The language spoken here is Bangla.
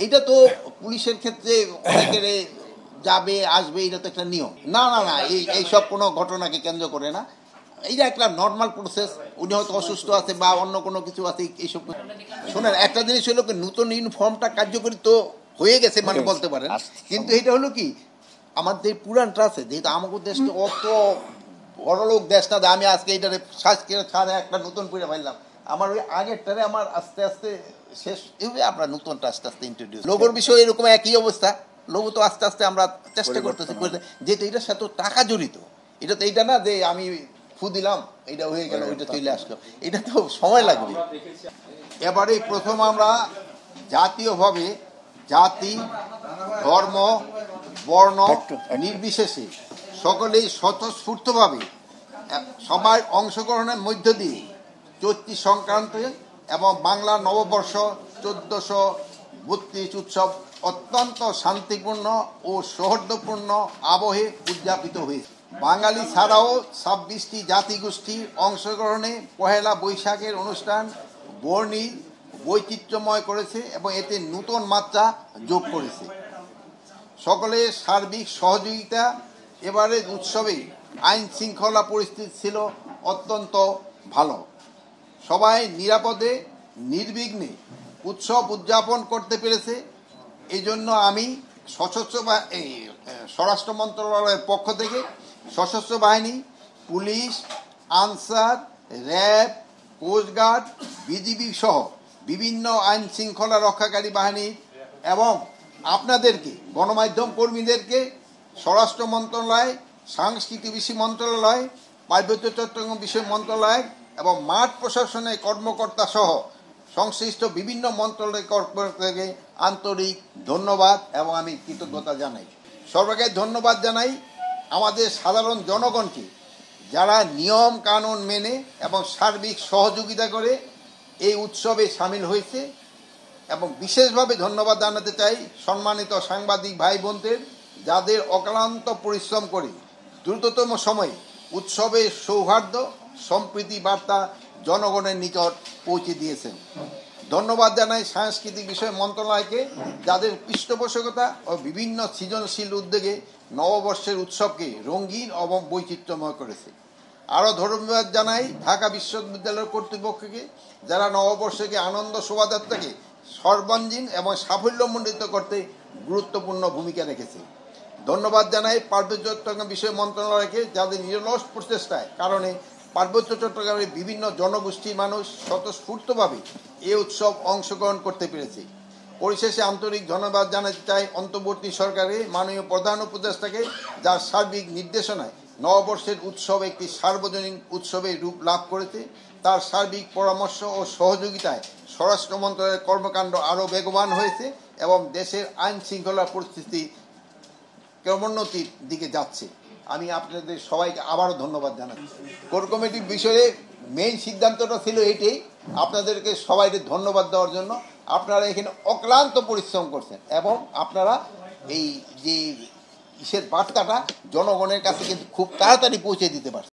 এটা তো পুলিশের ক্ষেত্রে অনেকের যাবে আসবে, এটা তো একটা নিয়ম। না না না, এইসব কোনো ঘটনাকে কেন্দ্র করে না, এইটা একটা নর্মাল প্রসেস। উনি হয়তো অসুস্থ আছে বা অন্য কোনো কিছু আছে, এইসব। শোনেন, একটা জিনিস হলো কি, নতুন ইউনিফর্মটা কার্যকরী তো হয়ে গেছে মানে বলতে পারেন, কিন্তু এটা হলো কি, আমাদের পুরানটা আছে, যেহেতু আমাদের দেশটা অত বড়লোক দেশ না, আমি আজকে এইটারে ছাড়ে একটা নতুন করে পাইলাম, আমার ওই আগেরটারে আমার আস্তে আস্তে শেষ হবে, আমরা নতুনটা আস্তে আস্তে ইন্ট্রোডিউস। লোগোর বিষয়ে এরকম একই অবস্থা, লোগো তো আস্তে আস্তে আমরা চেষ্টা করতেছি, যেহেতু এটার সাথে টাকা জড়িত। এটা তো এইটা না যে আমি ফু দিলাম এটা হয়ে গেল, ওইটা চলে আসলো, এটা তো সময় লাগবে। এবারে প্রথম আমরা জাতীয়ভাবে জাতি, ধর্ম, বর্ণ নির্বিশেষে সকলেই স্বতঃস্ফূর্তভাবে সবাই অংশগ্রহণের মধ্য দিয়ে চৈত্রী সংক্রান্ত এবং বাংলা নববর্ষ 1432 উৎসব অত্যন্ত শান্তিপূর্ণ ও সৌহার্দ্যপূর্ণ আবহে উদযাপিত হয়েছে। বাঙালি ছাড়াও 26টি জাতিগোষ্ঠীর অংশগ্রহণে পহেলা বৈশাখের অনুষ্ঠান বর্ণিল বৈচিত্র্যময় করেছে এবং এতে নতুন মাত্রা যোগ করেছে। সকলের সার্বিক সহযোগিতা এবারে উৎসবে আইন শৃঙ্খলা পরিস্থিতি ছিল অত্যন্ত ভালো। সবাই নিরাপদে নির্বিঘ্নে উৎসব উদযাপন করতে পেরেছে। এই জন্য আমি স্বরাষ্ট্র মন্ত্রণালয়ের পক্ষ থেকে সশস্ত্র বাহিনী, police, Ansar, RAB, coast guard, BGB সহ বিভিন্ন আইন শৃঙ্খলা রক্ষাকারী বাহিনীর এবং আপনাদেরকে গণমাধ্যম কর্মীদেরকে স্বরাষ্ট্র মন্ত্রণালয়, সাংস্কৃতিক বিষয় মন্ত্রণালয়, পার্বত্য চট্টগ্রাম বিষয় মন্ত্রণালয় এবং মাঠ প্রশাসনের কর্মকর্তা সহ সংশ্লিষ্ট বিভিন্ন মন্ত্রণালয়ের কর্মকর্তাকে আন্তরিক ধন্যবাদ এবং আমি কৃতজ্ঞতা জানাই। সর্বাগ্রে ধন্যবাদ জানাই আমাদের সাধারণ জনগণকে, যারা নিয়ম কানুন মেনে এবং সার্বিক সহযোগিতা করে এই উৎসবে সামিল হয়েছে। এবং বিশেষভাবে ধন্যবাদ জানাতে চাই সম্মানিত সাংবাদিক ভাই বোনদের, যাদের অক্লান্ত পরিশ্রম করে দ্রুততম সময়ে উৎসবের সৌহার্দ্য সম্প্রীতি বার্তা জনগণের নিকট পৌঁছে দিয়েছেন। ধন্যবাদ জানাই সাংস্কৃতিক বিষয় মন্ত্রণালয়কে, যাদের পৃষ্ঠপোষকতা ও বিভিন্ন সৃজনশীল উদ্যোগে নববর্ষের উৎসবকে রঙিন এবং বৈচিত্র্যময় করেছে। আরও ধন্যবাদ জানাই ঢাকা বিশ্ববিদ্যালয়ের কর্তৃপক্ষকে, যারা নববর্ষকে আনন্দ শোভাযাত্রাকে সর্বাঙ্গীন এবং সাফল্যমণ্ডিত করতে গুরুত্বপূর্ণ ভূমিকা রেখেছে। ধন্যবাদ জানাই পার্বত্য চট্টগ্রাম বিষয় মন্ত্রণালয়কে, যাদের নিরলস প্রচেষ্টায় কারণে পার্বত্য চট্টগ্রামের বিভিন্ন জনগোষ্ঠীর মানুষ স্বতঃস্ফূর্তভাবে এই উৎসব অংশগ্রহণ করতে পেরেছে। পরিশেষে আন্তরিক ধন্যবাদ জানাতে চাই অন্তর্বর্তী সরকারের মাননীয় প্রধান উপদেষ্টাকে, যার সার্বিক নির্দেশনায় নববর্ষের উৎসব একটি সার্বজনীন উৎসবে রূপ লাভ করেছে। তার সার্বিক পরামর্শ ও সহযোগিতায় স্বরাষ্ট্র মন্ত্রণালয়ের কর্মকাণ্ড আরও বেগবান হয়েছে এবং দেশের আইন শৃঙ্খলা পরিস্থিতি ক্রমোন্নতির দিকে যাচ্ছে। আমি আপনাদের সবাইকে আবারও ধন্যবাদ জানাচ্ছি। কোর কমিটির বিষয়ে মেইন সিদ্ধান্তটা ছিল এটাই, আপনাদেরকে সবাইকে ধন্যবাদ দেওয়ার জন্য। আপনারা এখানে অক্লান্ত পরিশ্রম করছেন এবং আপনারা এই যে বার্তাটা জনগণের কাছে কিন্তু খুব তাড়াতাড়ি পৌঁছে দিতে পারছেন।